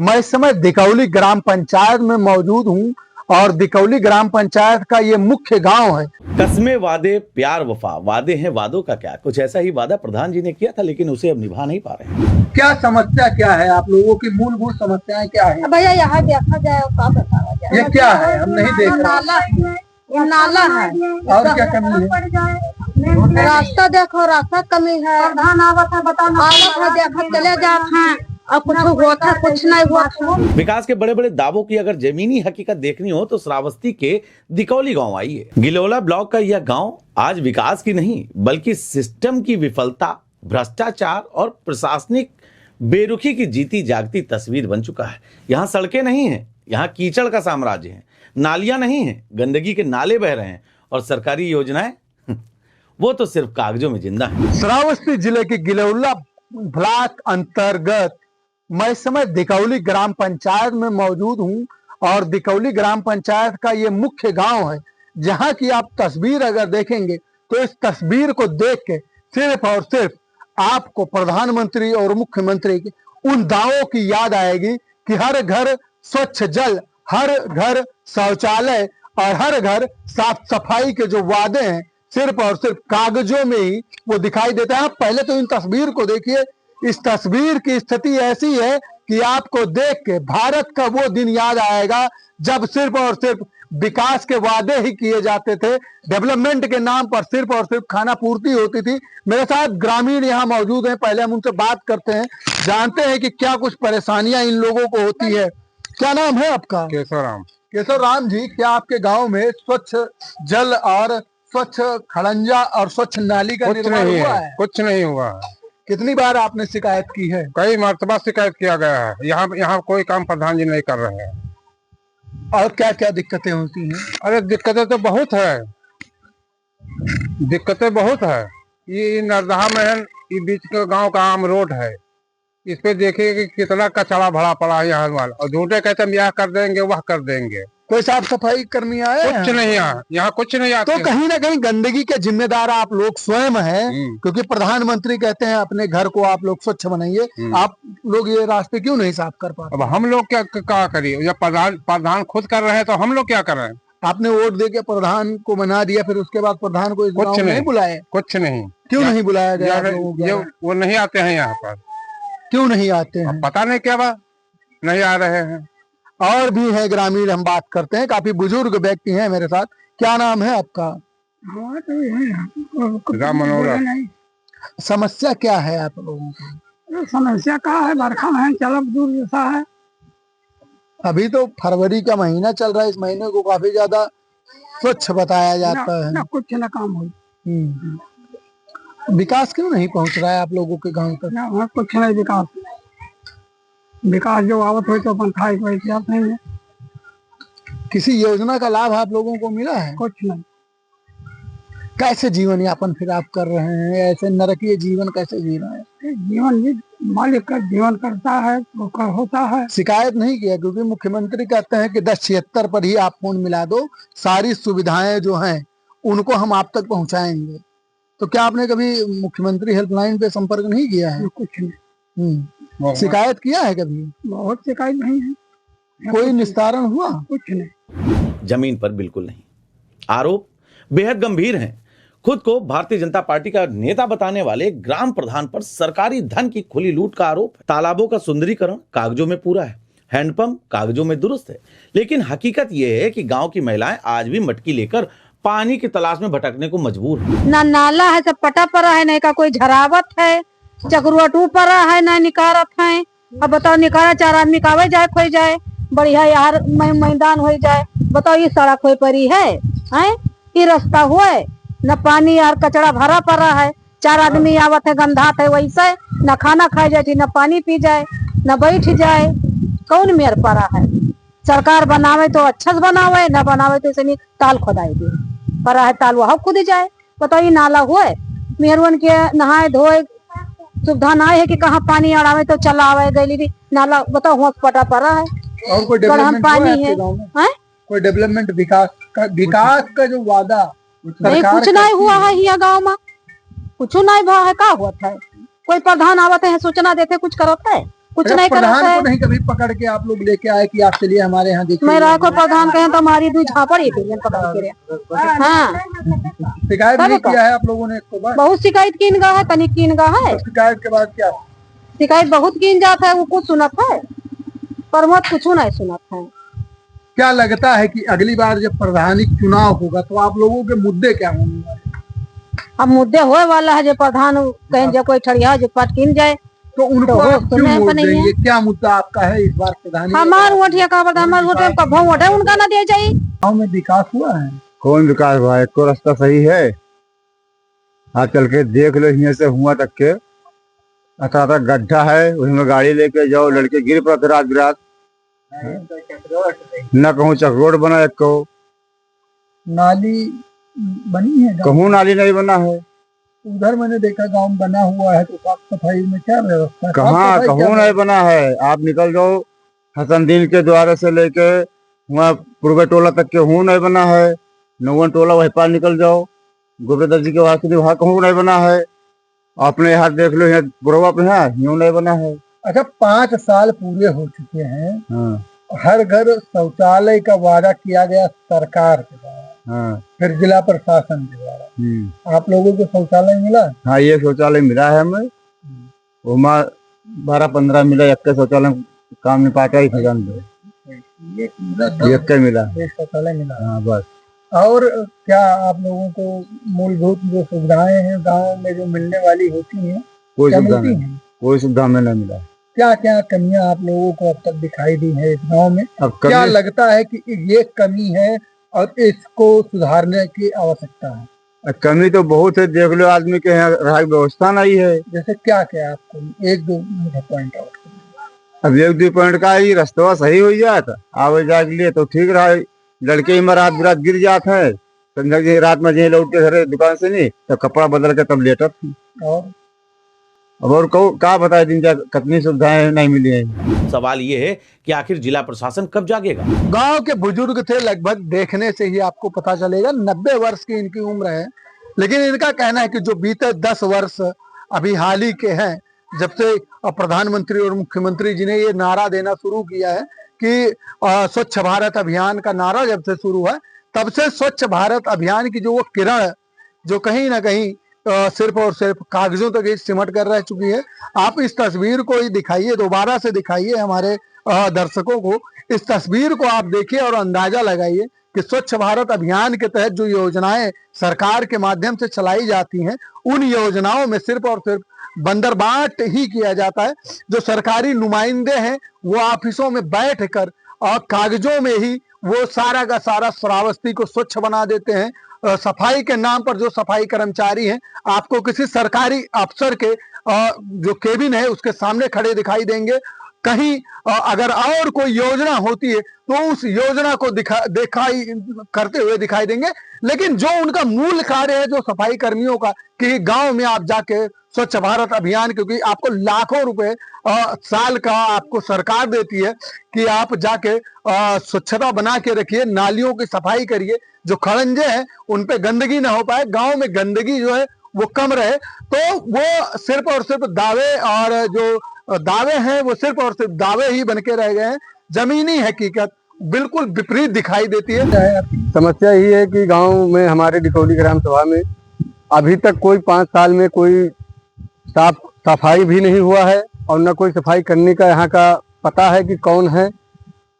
मैं इस समय दिकौली ग्राम पंचायत में मौजूद हूं और दिकौली ग्राम पंचायत का ये मुख्य गांव है। कस्में वादे प्यार वफा, वादे हैं वादों का क्या। कुछ ऐसा ही वादा प्रधान जी ने किया था, लेकिन उसे अब निभा नहीं पा रहे हैं। क्या समस्या क्या है, आप लोगों की मूलभूत समस्याएं क्या है? भैया यहाँ देखा जाए क्या बताया जाए। ये क्या है, हम नहीं देख रहे। नाला है और क्या कमी है? रास्ता देखो, रास्ता कमी है। आवत है बताना, देखो चले जाते हैं और कुछ होता है, कुछ नहीं हुआ। विकास के बड़े बड़े दावों की अगर जमीनी हकीकत देखनी हो तो श्रावस्ती के दिकौली गांव आइए। गिलोला ब्लॉक का यह गांव आज विकास की नहीं बल्कि सिस्टम की विफलता, भ्रष्टाचार और प्रशासनिक बेरुखी की जीती जागती तस्वीर बन चुका है। यहाँ सड़कें नहीं है, यहाँ कीचड़ का साम्राज्य है। नालियां नहीं है, गंदगी के नाले बह रहे हैं और सरकारी योजनाएं वो तो सिर्फ कागजों में जिंदा है। श्रावस्ती जिले के गिलोला ब्लॉक अंतर्गत मैं इस समय दिकौली ग्राम पंचायत में मौजूद हूं और दिकौली ग्राम पंचायत का ये मुख्य गांव है, जहां की आप तस्वीर अगर देखेंगे तो इस तस्वीर को देख के सिर्फ और सिर्फ आपको प्रधानमंत्री और मुख्यमंत्री के उन दावों की याद आएगी कि हर घर स्वच्छ जल, हर घर शौचालय और हर घर साफ सफाई के जो वादे हैं सिर्फ और सिर्फ कागजों में ही वो दिखाई देता है। पहले तो इन तस्वीर को देखिए। इस तस्वीर की स्थिति ऐसी है कि आपको देख के भारत का वो दिन याद आएगा जब सिर्फ और सिर्फ विकास के वादे ही किए जाते थे, डेवलपमेंट के नाम पर सिर्फ और सिर्फ खाना पूर्ति होती थी। मेरे साथ ग्रामीण यहाँ मौजूद हैं, पहले हम उनसे बात करते हैं, जानते हैं कि क्या कुछ परेशानियां इन लोगों को होती है। क्या नाम है आपका? केशवराम। केशवराम जी, क्या आपके गाँव में स्वच्छ जल और स्वच्छ खड़ंजा और स्वच्छ नाली का निर्माण हुआ है? कुछ नहीं हुआ है। कितनी बार आपने शिकायत की है? कई मर्तबा शिकायत किया गया है। यहाँ कोई काम प्रधान जी नहीं कर रहे हैं। और क्या क्या दिक्कतें होती हैं? अरे दिक्कतें तो बहुत है, दिक्कतें बहुत है। ये नरदहा में है, ये बीच का गांव का आम रोड है, इस पे देखिए कि कितना कचरा भरा पड़ा है यहाँ वाला, और झूठे कहते हम यह कर देंगे वह कर देंगे। कोई साफ सफाई कर्मी आए? कुछ नहीं यहाँ कुछ नहीं आता। तो कहीं ना कहीं गंदगी के जिम्मेदार आप लोग स्वयं हैं, क्योंकि प्रधानमंत्री कहते हैं अपने घर को आप लोग स्वच्छ बनाइए। आप लोग ये रास्ते क्यों नहीं साफ कर पाते? अब हम लोग क्या करिए, जब प्रधान खुद कर रहे हैं तो हम लोग क्या कर रहे हैं? आपने वोट दे के प्रधान को मना दिया, फिर उसके बाद प्रधान को इस गांव में नहीं बुलाए? कुछ नहीं। क्यों नहीं बुलाया गया? वो नहीं आते हैं यहाँ पर। क्यों नहीं आते हैं? पता नहीं क्या बात, नहीं आ रहे हैं। और भी है ग्रामीण, हम बात करते हैं, काफी बुजुर्ग व्यक्ति हैं मेरे साथ। क्या नाम है आपका? राम मनोहर। समस्या क्या है आप लोगों की? समस्या क्या है, बरखा में चलब दूर जैसा है। अभी तो फरवरी का महीना चल रहा है, इस महीने को काफी ज्यादा स्वच्छ बताया जाता है। कुछ न काम हो। विकास क्यों नहीं पहुंच रहा है आप लोगों के गांव तक? कुछ नहीं विकास जो आवत हो तो अपन खाए नहीं है। किसी योजना का लाभ आप लोगों को मिला है? कुछ नहीं। कैसे जीवन यापन फिर आप कर रहे हैं? ऐसे नरकीय जीवन कैसे जी रहे हैं? जीवन भी मालिक का जीवन करता है तो होता है। शिकायत नहीं किया, क्योंकि मुख्यमंत्री कहते हैं कि 1076 पर ही आप फोन मिला दो, सारी सुविधाएं जो हैं उनको हम आप तक पहुंचाएंगे। तो क्या आपने कभी मुख्यमंत्री हेल्पलाइन पे संपर्क नहीं किया है? कुछ नहीं। शिकायत किया है कभी? बहुत शिकायत नहीं है। कोई निस्तारण हुआ? कुछ नहीं। जमीन पर बिल्कुल नहीं। आरोप बेहद गंभीर हैं। खुद को भारतीय जनता पार्टी का नेता बताने वाले ग्राम प्रधान पर सरकारी धन की खुली लूट का आरोप है। तालाबों का सुंदरीकरण कागजों में पूरा है, हैंडपंप कागजों में दुरुस्त है, लेकिन हकीकत यह है कि गांव की महिलाएं आज भी मटकी लेकर पानी की तलाश में भटकने को मजबूर है। ना नाला है, सब पटा पड़ा है, नहीं का कोई झरावत है, चक्रुआ पड़ा है, ना निकारत है। अब बताओ, निकारा 4 आदमी कावे जाए खोई जाए, बढ़िया यार मैदान हो जाए। बताओ, ये सड़क हो पड़ी है, ये रास्ता हुआ है, न पानी यार कचरा भरा पड़ा है। 4 आदमी आवत है, गंधात है, वैसे न खाना खाए जाए, न पानी पी जाए, न बैठ जाए। कौन मेर पड़ा है? सरकार बनावे तो अच्छा से बनावे, न बनावे तो ऐसे ताल खोदाई दे पड़ा है, ताल वहां खुद जाए। बताओ, ये नाला हुआ है, मेहरवन के नहाए धोए सुविधा ना है कि कहाँ पानी अड़ावे तो चला आवे गली नाला। बताओ, होश पटा पड़ा है और कोई डेवलपमेंट पानी है? कोई डेवलपमेंट विकास का जो वादा नहीं, कुछ नहीं हुआ है यहाँ गाँव में, कुछ नहीं हुआ है। क्या हुआ है? कोई प्रधान आवत है, सूचना देते कुछ करत है? कुछ अच्छा, नहीं करता प्रधान है। को नहीं कभी पकड़ के आप लोग लेके आए कि आप चलिए हमारे यहाँ देखिए? मैं राखो प्रधान कहे तो हमारी दू झापड़ ही थी पकड़ के रे। हाँ, शिकायत नहीं किया है आप लोगों ने इसको? बार बहुत शिकायत कीन गा है, तनिक कीन गा है। शिकायत के बाद क्या? शिकायत बहुत कीन जाता है, वो कुछ सुनत है पर मत कुछ नहीं सुनत है। क्या लगता है कि अगली बार जब प्रधानी चुनाव होगा तो आप लोगों के मुद्दे क्या होंगे? अब मुद्दे होए वाला है जो प्रधान कहीं जो कोई ठड़िया जो पटकिन जाए तो उनको तो आप क्यों सुनने वोट पर नहीं है। देंगे? क्या मुद्दा आपका है इस बार प्रधानी? हमार वोट या का प्रधान हमार वोट कब वोट है उनका ना दिया चाहिए। गाँव में विकास हुआ है? कौन विकास हुआ है? को रास्ता सही है? आज चल के देख लो, यहाँ से हुआ तक के अता गड्ढा है, उसमें गाड़ी लेके जाओ, लड़के गिर पड़ते रात बिरात। न कहूँ चकरोड बना, एक कहो नाली बनी है गाँव? कहूँ नाली नहीं बना है। उधर मैंने देखा गांव में बना हुआ है, तो साफ सफाई में क्या व्यवस्था है? कहाँ साफ सफाई क्या कहूँ नहीं बना है। आप निकल जाओ हसनदीन के द्वारे से लेके वहाँ पूर्व टोला तक के हूँ नहीं बना है। नौवन टोला वहीं पार निकल जाओ, गोबरेदर जी के वहां से वहाँ कहूँ नहीं बना है। अपने यहाँ देख लो, यहाँ बुरवा पे है, यूं नहीं बना है। अच्छा, 5 साल पूरे हो चुके हैं, हाँ हर घर शौचालय का वादा किया गया सरकार के द्वारा, हाँ फिर जिला प्रशासन के द्वारा। आप लोगों को शौचालय मिला? हाँ, ये शौचालय मिला है हमें। वहाँ 12-15 मिला, एक के शौचालय काम निपाटा ही था। ये पूरा एक के मिला, एक शौचालय मिला। हाँ बस। और क्या आप लोगों को मूलभूत जो सुविधाएं हैं गांव में जो मिलने वाली होती हैं, कोई क्या सुविधा मिलती नहीं, हैं? कोई सुविधा हमें नहीं मिला। क्या क्या कमियां आप लोगों को अब तक दिखाई दी है इस गांव में? अब क्या कमी लगता है कि ये कमी है और इसको सुधारने की आवश्यकता है? कमी तो बहुत है। देख लो, आदमी के यहाँ रहाई व्यवस्था नहीं है। जैसे क्या क्या आपको 1-2 पॉइंट आउट? अब 1-2 पॉइंट का ही रास्ता सही हो जाता, आवे जाए के लिए तो ठीक रहा। लड़के में रात बिरात गिर जाते हैं, समझा जी रात में जी लौट के घरे दुकान से नहीं तो कपड़ा बदल के तब लेटर थी। और कहो क्या बताए दिन जा कितनी सुविधाएं नहीं मिली हैं। सवाल ये है कि आखिर जिला प्रशासन कब जागेगा। गांव के बुजुर्ग थे, लगभग देखने से ही आपको पता चलेगा 90 वर्ष की इनकी उम्र है, लेकिन इनका कहना है कि जो बीते 10 वर्ष अभी हाल ही के हैं, जब से प्रधानमंत्री और मुख्यमंत्री जी ने ये नारा देना शुरू किया है कि स्वच्छ भारत अभियान का नारा जब से शुरू है, तब से स्वच्छ भारत अभियान की जो वो किरण जो कहीं ना कहीं सिर्फ और सिर्फ कागजों तक ही सिमट कर रह चुकी है। आप इस तस्वीर को ही दिखाइए, दोबारा से दिखाइए हमारे दर्शकों को। इस तस्वीर को आप देखिए और अंदाजा लगाइए कि स्वच्छ भारत अभियान के तहत जो योजनाएं सरकार के माध्यम से चलाई जाती हैं, उन योजनाओं में सिर्फ और सिर्फ बंदरबाट ही किया जाता है। जो सरकारी नुमाइंदे हैं वो ऑफिसों में बैठ कर और कागजों में ही वो सारा का सारा श्रावस्ती को स्वच्छ बना देते हैं। सफाई के नाम पर जो सफाई कर्मचारी हैं, आपको किसी सरकारी अफसर के जो केबिन है उसके सामने खड़े दिखाई देंगे। कहीं अगर और कोई योजना होती है तो उस योजना को दिखाई करते हुए दिखाई देंगे, लेकिन जो उनका मूल कार्य है जो सफाई कर्मियों का, कि गांव में आप जाके स्वच्छ भारत अभियान, क्योंकि आपको लाखों रुपए साल का आपको सरकार देती है कि आप जाके स्वच्छता बना के रखिए, नालियों की सफाई करिए, जो खड़ंजे हैं उन पे गंदगी ना हो पाए, गांव में गंदगी जो है वो कम रहे। तो वो सिर्फ और सिर्फ दावे, और जो दावे हैं वो सिर्फ और सिर्फ दावे ही बन के रह गए हैं। जमीनी हकीकत बिल्कुल विपरीत दिखाई देती है। समस्या ही है कि गांव में हमारे डिकौली ग्राम सभा में अभी तक कोई 5 साल में कोई साफ सफाई भी नहीं हुआ है, और न कोई सफाई करने का यहाँ का पता है कि कौन है।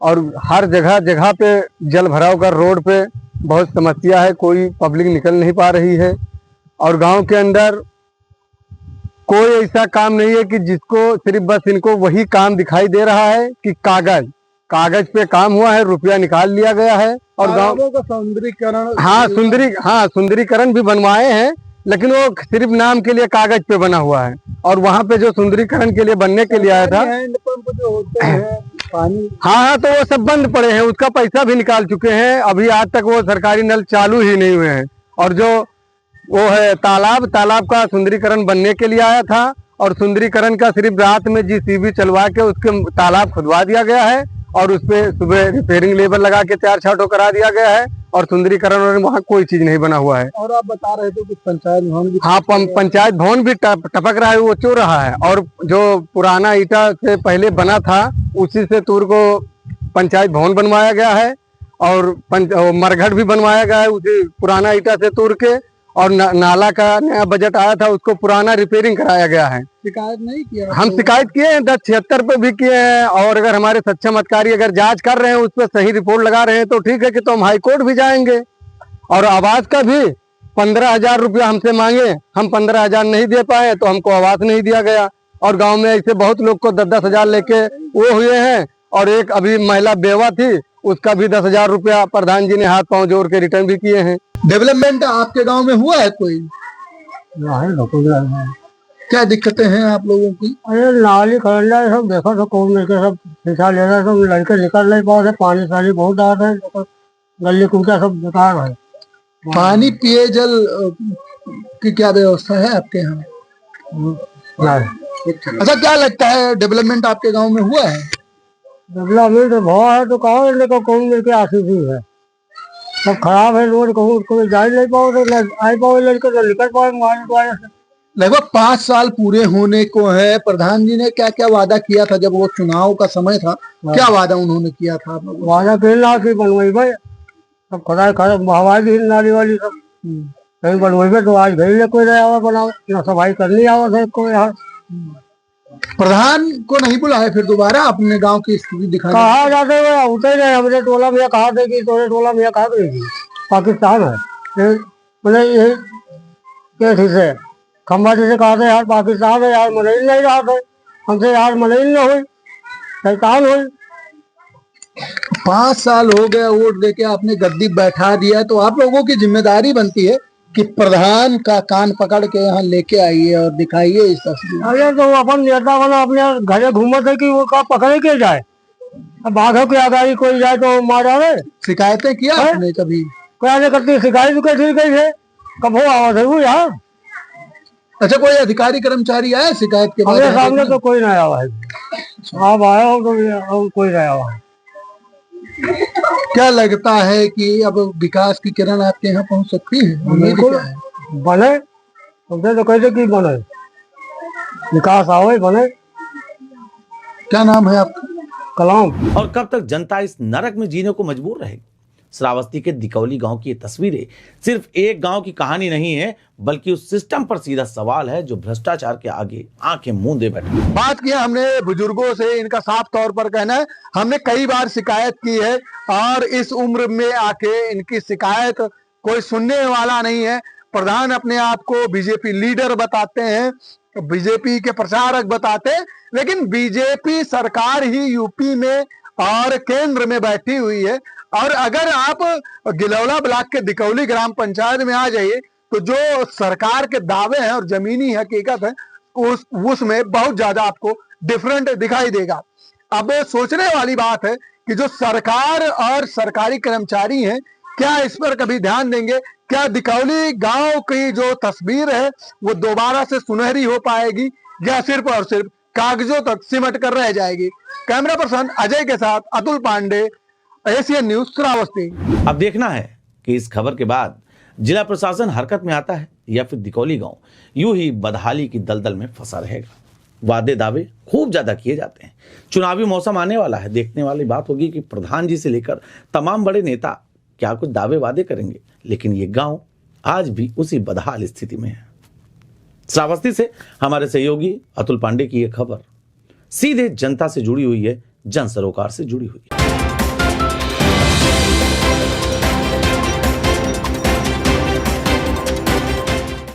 और हर जगह जगह पे जल भराव कर रोड पे बहुत समस्या है, कोई पब्लिक निकल नहीं पा रही है। और गांव के अंदर कोई ऐसा काम नहीं है कि जिसको सिर्फ बस इनको वही काम दिखाई दे रहा है कि कागज पे काम हुआ है, रुपया निकाल लिया गया है। और गांव का सौंदर्यीकरण, सुंदरीकरण भी बनवाए हैं, लेकिन वो सिर्फ नाम के लिए कागज पे बना हुआ है। और वहाँ पे जो सुंदरीकरण के लिए बनने के लिए आया था, जो होते हैं पानी, हाँ, तो वो सब बंद पड़े हैं, उसका पैसा भी निकाल चुके हैं। अभी आज तक वो सरकारी नल चालू ही नहीं हुए हैं। और जो वो है तालाब का सुंदरीकरण बनने के लिए आया था, और सुंदरीकरण का सिर्फ रात में जीसीबी चलवा के उसके तालाब खुदवा दिया गया है। और उस पे सुबह रिपेयरिंग लेबर लगा के 4 छाटों करा दिया गया है और सुंदरीकरण और वहाँ कोई चीज नहीं बना हुआ है। और आप बता रहे थे कि पंचायत भवन भी हाँ, पंचायत भवन भी टपक रहा है, वो चो रहा है और जो पुराना ईटा से पहले बना था उसी से तूर को पंचायत भवन बनवाया गया है और मरघट भी बनवाया गया है उसी पुराना ईटा से तूर के, और नाला का नया बजट आया था उसको पुराना रिपेयरिंग कराया गया है। शिकायत नहीं किया? हम शिकायत किए हैं 1076 पे भी किए हैं, और अगर हमारे सक्षम अधिकारी अगर जांच कर रहे हैं उस पर सही रिपोर्ट लगा रहे हैं तो ठीक है कि तो हम हाई कोर्ट भी जाएंगे। और आवास का भी 15,000 रुपया हमसे मांगे, हम 15,000 नहीं दे पाए तो हमको आवास नहीं दिया गया। और गांव में ऐसे बहुत लोग को 10-10 हजार लेके वो हुए हैं, और एक अभी महिला बेवा थी उसका भी 10,000 रुपया प्रधान जी ने हाथ पांव जोड़ के रिटर्न भी किए हैं। डेवलपमेंट आपके गांव में हुआ है कोई? क्या दिक्कतें हैं आप लोगों की? अरे नाली खड़ा है, सब देखो तो कौन मिलकर सब पैसा ले रहा है, सब लड़के निकल नहीं पा रहे, पानी सानी बहुत आ रहा है, गली कुंचा सब बेकार है। पानी पेयजल की क्या व्यवस्था है आपके यहाँ? अच्छा, क्या लगता है डेवलपमेंट आपके गांव में हुआ है? डेवलपमेंट तो बहुत है, तो कहाँ कौन मिलकर आशीष है, सब खराब है रोड, कोई जा नहीं पाओ, आई पाओ लड़के तो निकल पाए। लगभग 5 साल पूरे होने को है। प्रधान जी ने क्या क्या वादा किया था जब वो चुनाव का समय था? क्या वादा उन्होंने किया था? वादा करना की बनवाई भाई, सब खराब हवाई नाली वाली सब कहीं बनवाई तो आज गई कोई रहा बनाओ ना, सफाई करनी आवा कोई यहाँ। प्रधान को नहीं बुलाए फिर दोबारा अपने गांव की स्थिति दिखाने? कहा जाते हुए उठे नहीं, हमने टोला में कहा थे कि तोरे टोला में कहा गई पाकिस्तान है, बोले ये कैसे से खम्बा जी से कहा था यार पाकिस्तान है यार, मनाई नहीं रहा था हमसे यार, मनाई नहीं हुई, शैतान हुई। 5 साल हो गए वोट देके आपने गद्दी बैठा दिया, तो आप लोगों की जिम्मेदारी बनती है कि प्रधान का कान पकड़ के यहाँ लेके आइए और दिखाइए इस तस्वीर। अरे तो अपन नेता बना अपने घरे घूमत है कि वो का पकड़े के जाए, अब बाघों की आगाही कोई जाए तो मारा रहे। शिकायतें किया आपने कभी? क्या नहीं करती शिकायत कैसे गई है, कब हो आवाज है वो यहाँ? अच्छा, कोई अधिकारी कर्मचारी आया शिकायत के बाद? हमारे सामने तो कोई नहीं आया है, आप आए हो तो कोई नहीं आया है। क्या लगता है कि अब विकास की किरण आपके यहाँ पहुँच सकती है? बिल्कुल बने, हमसे तो कहते कि बने, विकास आवे बने। क्या नाम है आपका? कलाम। और कब तक जनता इस नरक में जीने को मजबूर रहेगी? श्रावस्ती के दिकौली गांव की ये तस्वीरें सिर्फ एक गांव की कहानी नहीं है, बल्कि उस सिस्टम पर सीधा सवाल है जो भ्रष्टाचार के आगे आंखें मूंदे बैठे। बात किया हमने बुजुर्गों से, इनका साफ तौर पर कहना है हमने कई बार शिकायत की है और इस उम्र में आके इनकी शिकायत कोई सुनने वाला नहीं है। प्रधान अपने आप को बीजेपी लीडर बताते हैं, बीजेपी के प्रचारक बताते हैं, लेकिन बीजेपी सरकार ही यूपी में और केंद्र में बैठी हुई है। और अगर आप गिलौला ब्लॉक के दिकौली ग्राम पंचायत में आ जाइए तो जो सरकार के दावे हैं और जमीनी हकीकत है उसमें बहुत ज्यादा आपको डिफरेंट दिखाई देगा। अब सोचने वाली बात है कि जो सरकार और सरकारी कर्मचारी हैं क्या इस पर कभी ध्यान देंगे? क्या दिकौली गांव की जो तस्वीर है वो दोबारा से सुनहरी हो पाएगी या सिर्फ और सिर्फ कागजों तक सिमट कर रह जाएगी? कैमरा पर्सन अजय के साथ अतुल पांडे, एशियन न्यूज, श्रावस्ती। अब देखना है कि इस खबर के बाद जिला प्रशासन हरकत में आता है या फिर दिकौली गांव यूं ही बदहाली की दलदल में फंसा रहेगा। वादे दावे खूब ज्यादा किए जाते हैं, चुनावी मौसम आने वाला है, देखने वाली बात होगी कि प्रधान जी से लेकर तमाम बड़े नेता क्या कुछ दावे वादे करेंगे, लेकिन ये गांव आज भी उसी बदहाल स्थिति में है। श्रावस्ती से हमारे सहयोगी अतुल पांडे की यह खबर सीधे जनता से जुड़ी हुई है, जन सरोकार से जुड़ी हुई है।